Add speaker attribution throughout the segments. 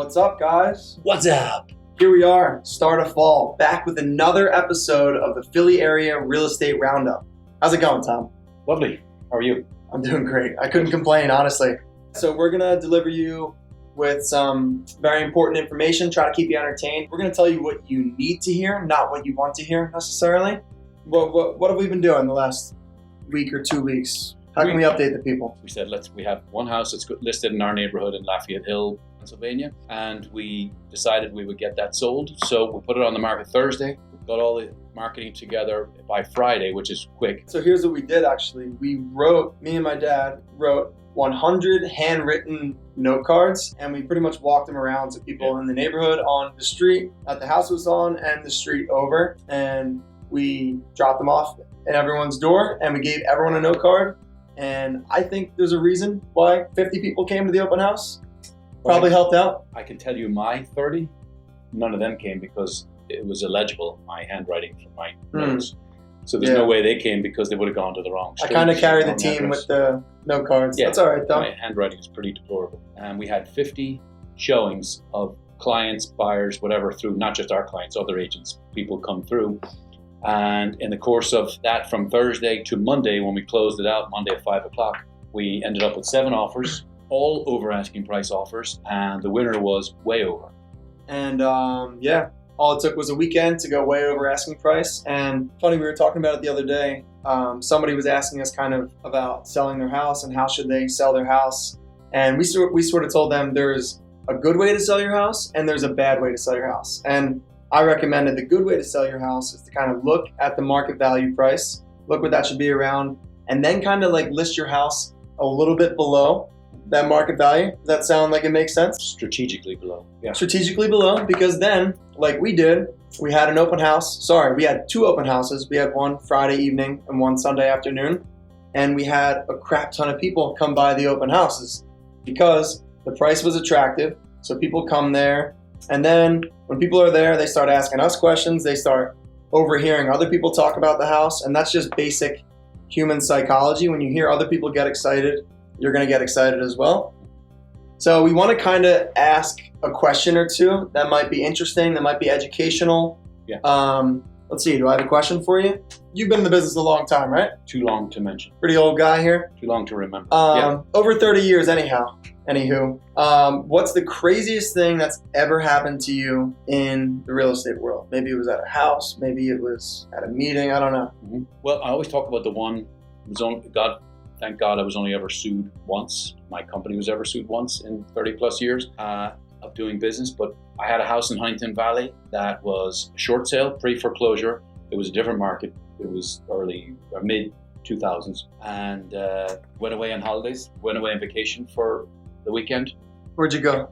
Speaker 1: What's up, guys?
Speaker 2: What's up?
Speaker 1: Here we are, start of fall, back with another episode of the Philly Area Real Estate Roundup. How's it going, Tom?
Speaker 2: Lovely. How are you?
Speaker 1: I'm doing great. I couldn't complain, honestly. So we're going to deliver you with some very important information, try to keep you entertained. We're going to tell you what you need to hear, not what you want to hear necessarily. What have we been doing the last week or 2 weeks? How can we update the people?
Speaker 2: We said we have one house that's listed in our neighborhood in Lafayette Hill, Pennsylvania, and we decided we would get that sold. So we put it on the market Thursday. We got all the marketing together by Friday, which is quick.
Speaker 1: So here's what we did actually. Me and my dad wrote 100 handwritten note cards, and we pretty much walked them around to people in the neighborhood, on the street that the house was on and the street over, and we dropped them off at everyone's door, and we gave everyone a note card. And I think there's a reason why 50 people came to the open house. Probably helped out.
Speaker 2: I can tell you my 30, none of them came because it was illegible, my handwriting from my notes. So there's no way they came because they would have gone to the wrong street.
Speaker 1: I kind of carry the team with the note cards. Yeah, that's all right though.
Speaker 2: My handwriting is pretty deplorable. And we had 50 showings of clients, buyers, whatever, through not just our clients, other agents, people come through. And in the course of that, from Thursday to Monday, when we closed it out, Monday at 5 o'clock, we ended up with 7 offers, all over asking price offers, and the winner was way over.
Speaker 1: And all it took was a weekend to go way over asking price. And funny, we were talking about it the other day. Somebody was asking us kind of about selling their house and how should they sell their house. And we sort of told them there's a good way to sell your house and there's a bad way to sell your house. And I recommended the good way to sell your house is to kind of look at the market value price, look what that should be around, and then kind of like list your house a little bit below that market value. Does that sound like it makes sense?
Speaker 2: Strategically below. Yeah.
Speaker 1: Strategically below, because then, like we did, we had an open house. We had 2 open houses. We had one Friday evening and one Sunday afternoon. And we had a crap ton of people come by the open houses because the price was attractive. So people come there. And then when people are there, they start asking us questions. They start overhearing other people talk about the house. And that's just basic human psychology. When you hear other people get excited, you're going to get excited as well. So we want to kind of ask a question or two that might be interesting, that might be educational.
Speaker 2: Yeah.
Speaker 1: Let's see. Do I have a question for you? You've been in the business a long time, right?
Speaker 2: Too long to mention.
Speaker 1: Pretty old guy here.
Speaker 2: Too long to remember.
Speaker 1: Over 30 years anyhow. Anywho, what's the craziest thing that's ever happened to you in the real estate world? Maybe it was at a house. Maybe it was at a meeting. I don't know.
Speaker 2: Mm-hmm. Well, I always talk about the one. Thank God I was only ever sued once. My company was ever sued once in 30 plus years of doing business. But I had a house in Huntington Valley that was a short sale, pre-foreclosure. It was a different market. It was early or mid 2000s, and went away on holidays, went away on vacation for the weekend.
Speaker 1: Where'd you go?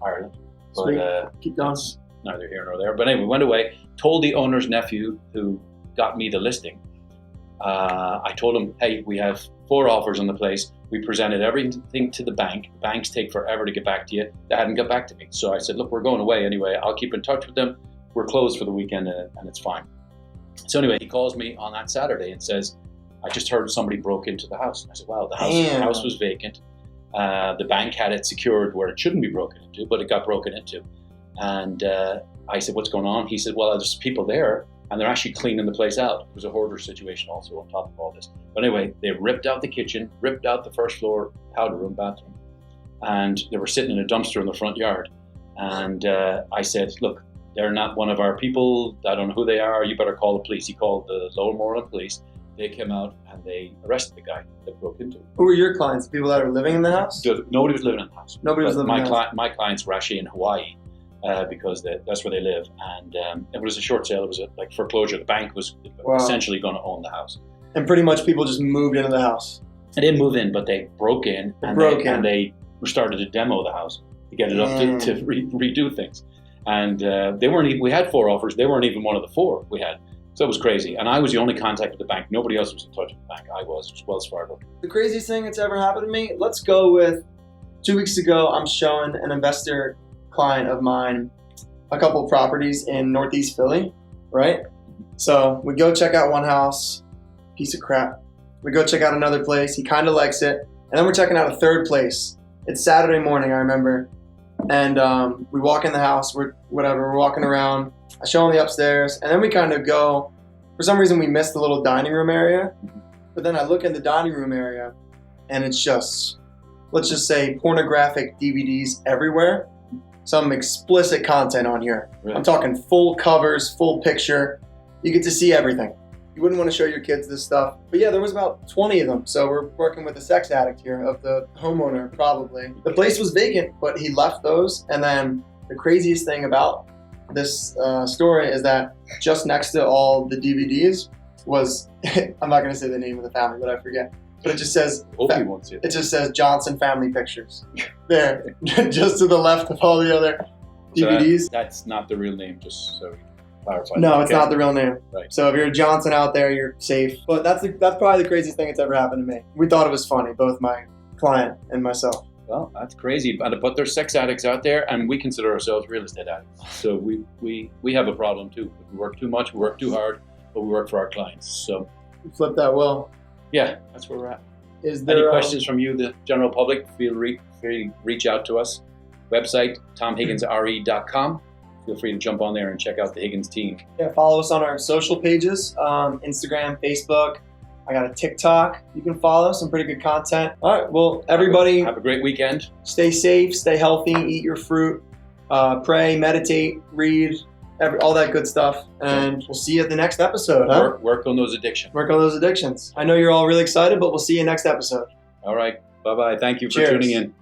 Speaker 2: Ireland.
Speaker 1: But, keep going.
Speaker 2: Neither here nor there. But anyway, went away, told the owner's nephew who got me the listing. I told him, hey, we have 4 offers on the place. We presented everything to the bank. Banks take forever to get back to you. They hadn't got back to me. So I said, look, we're going away anyway. I'll keep in touch with them. We're closed for the weekend and it's fine. So anyway, he calls me on that Saturday and says, I just heard somebody broke into the house. And I said, wow, the house was vacant. The bank had it secured where it shouldn't be broken into, but it got broken into. And I said, what's going on? He said, well, there's people there and they're actually cleaning the place out. It was a hoarder situation also on top of all this. But anyway, they ripped out the kitchen, ripped out the first floor powder room, bathroom, and they were sitting in a dumpster in the front yard. And I said, look, they're not one of our people. I don't know who they are. You better call the police. He called the Lower Moreland police. They came out and they arrested the guy that broke into it.
Speaker 1: Who were your clients? People that were living in the house?
Speaker 2: Nobody was living in the house.
Speaker 1: Nobody was living in the house.
Speaker 2: My clients were actually in Hawaii because that's where they live. And it was a short sale. It was like foreclosure. The bank was essentially going to own the house.
Speaker 1: And pretty much people just moved into the house.
Speaker 2: They didn't move in, but they broke in. And they started to demo the house to get it up to redo things. And they weren't even, we had 4 offers. They weren't even one of the 4 we had. So it was crazy. And I was the only contact with the bank. Nobody else was in touch with the bank. It was Wells Fargo.
Speaker 1: The craziest thing that's ever happened to me, let's go with 2 weeks ago, I'm showing an investor client of mine a couple of properties in Northeast Philly, right? So we go check out one house, piece of crap. We go check out another place. He kind of likes it. And then we're checking out a third place. It's Saturday morning, I remember. And we walk in the house, we're walking around. I show them the upstairs, and then we kind of go. For some reason, we missed the little dining room area. But then I look in the dining room area, and it's just, let's just say, pornographic DVDs everywhere. Some explicit content on here.
Speaker 2: Really?
Speaker 1: I'm talking full covers, full picture. You get to see everything. You wouldn't want to show your kids this stuff. But yeah, there was about 20 of them. So we're working with a sex addict here, of the homeowner, probably. The place was vacant, but he left those. And then the craziest thing about this story is that just next to all the DVDs was, I'm not going to say the name of the family, but I forget. But it just says,
Speaker 2: Hope he won't see it.
Speaker 1: It just says Johnson Family Pictures. There, just to the left of all the other DVDs.
Speaker 2: So that's not the real name, just so we clarify.
Speaker 1: No, it's not the real name.
Speaker 2: Right.
Speaker 1: So if you're a Johnson out there, you're safe. But that's probably the craziest thing that's ever happened to me. We thought it was funny, both my client and myself.
Speaker 2: Well, that's crazy. But there's sex addicts out there, and we consider ourselves real estate addicts. So we have a problem too. We work too much, we work too hard, but we work for our clients. So
Speaker 1: Flip that well.
Speaker 2: yeah, that's where we're at.
Speaker 1: Is there
Speaker 2: Any questions from you, the general public? Feel free to reach out to us. Website, tomhigginsre.com. Feel free to jump on there and check out the Higgins team.
Speaker 1: Yeah, follow us on our social pages, Instagram, Facebook. I got a TikTok. You can follow some pretty good content. All right, well, everybody,
Speaker 2: Have a great weekend.
Speaker 1: stay safe, stay healthy, eat your fruit, pray, meditate, read, all that good stuff. And we'll see you at the next episode. Huh?
Speaker 2: Work on those addictions.
Speaker 1: Work on those addictions. I know you're all really excited, but we'll see you next episode.
Speaker 2: All right. Bye-bye. Thank you for
Speaker 1: Cheers.
Speaker 2: tuning in.